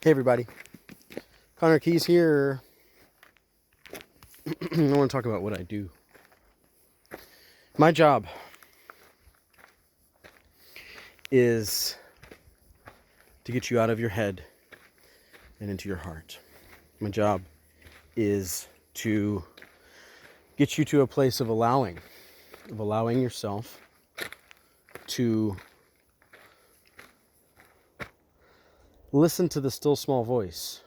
Hey everybody, Connor Keys here. I want to talk about what I do. My job is to get you out of your head and into your heart. My job is to get you to a place of allowing yourself to listen to the still small voice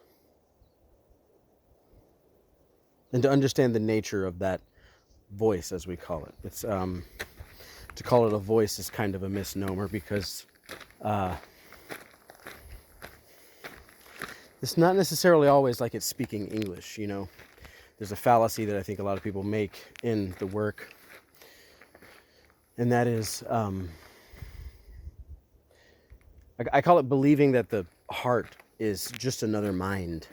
and to understand the nature of that voice, as we call it. It's to call it a voice is kind of a misnomer because it's not necessarily always like it's speaking English, you know. There's a fallacy that I think a lot of people make in the work, and that is I call it believing that the heart is just another mind.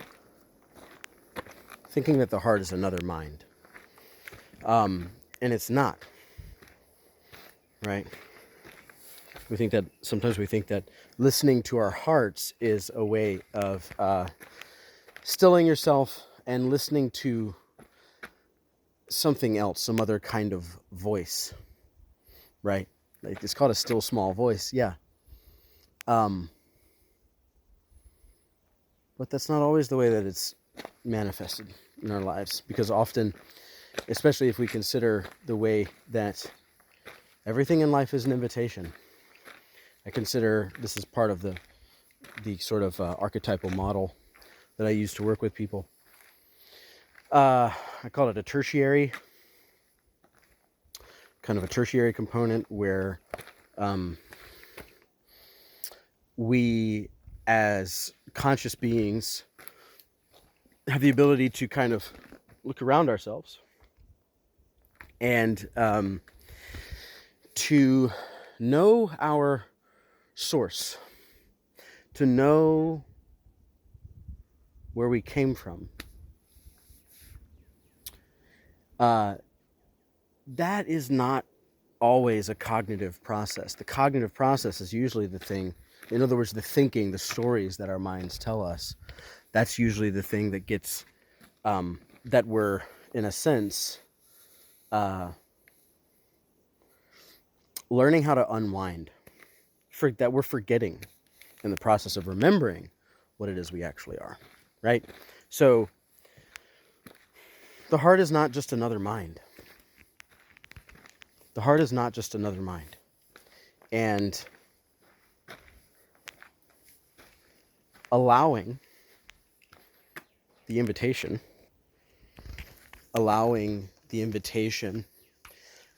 Thinking that the heart is another mind. And it's not. Right? Sometimes we think that listening to our hearts is a way of stilling yourself and listening to something else, some other kind of voice. Right? Like it's called a still small voice, yeah. But that's not always the way that it's manifested in our lives, because often, especially if we consider the way that everything in life is an invitation. I consider this is part of the sort of archetypal model that I use to work with people. I call it a tertiary, kind of a tertiary component where we as conscious beings have the ability to kind of look around ourselves and to know our source, to know where we came from. That is not always a cognitive process. The cognitive process is usually the thing, in other words, the thinking, the stories that our minds tell us. That's usually the thing that gets, that we're, in a sense, learning how to unwind. That we're forgetting in the process of remembering what it is we actually are, right? So the heart is not just another mind. The heart is not just another mind. And allowing the invitation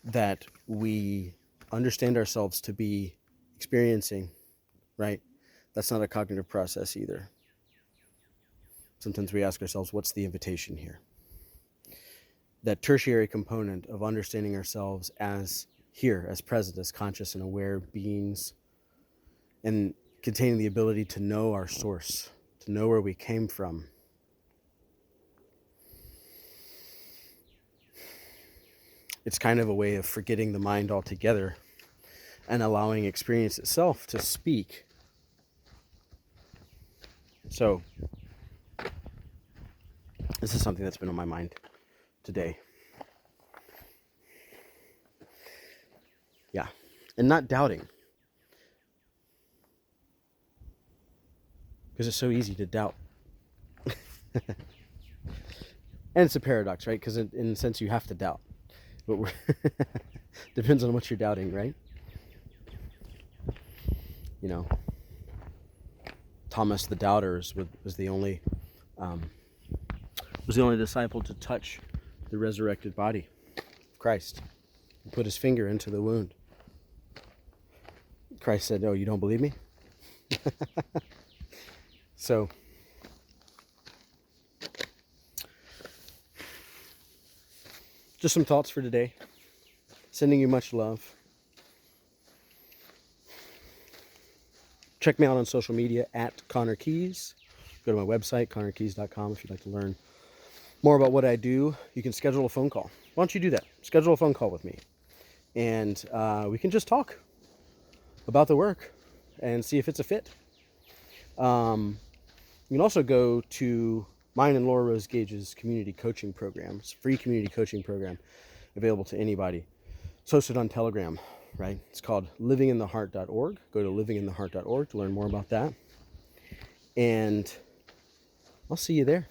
that we understand ourselves to be experiencing, right? That's not a cognitive process either. Sometimes we ask ourselves, what's the invitation here? That tertiary component of understanding ourselves as here, as present, as conscious and aware beings, and containing the ability to know our source, to know where we came from. It's kind of a way of forgetting the mind altogether and allowing experience itself to speak. So, this is something that's been on my mind today. Yeah, and not doubting. Because it's so easy to doubt. And it's a paradox, right? Because in a sense you have to doubt. But depends on what you're doubting, right? You know, Thomas the Doubter was the only disciple to touch the resurrected body of Christ. He put his finger into the wound. Christ said, "Oh, you don't believe me?" So, just some thoughts for today. Sending you much love. Check me out on social media at Connor Keys. Go to my website, connorkeys.com, if you'd like to learn more about what I do. You can schedule a phone call. Why don't you do that? Schedule a phone call with me. And we can just talk about the work and see if it's a fit. You can also go to mine and Laura Rose Gage's community coaching program. It's a free community coaching program available to anybody. It's hosted on Telegram, right? It's called livingintheheart.org. Go to livingintheheart.org to learn more about that. And I'll see you there.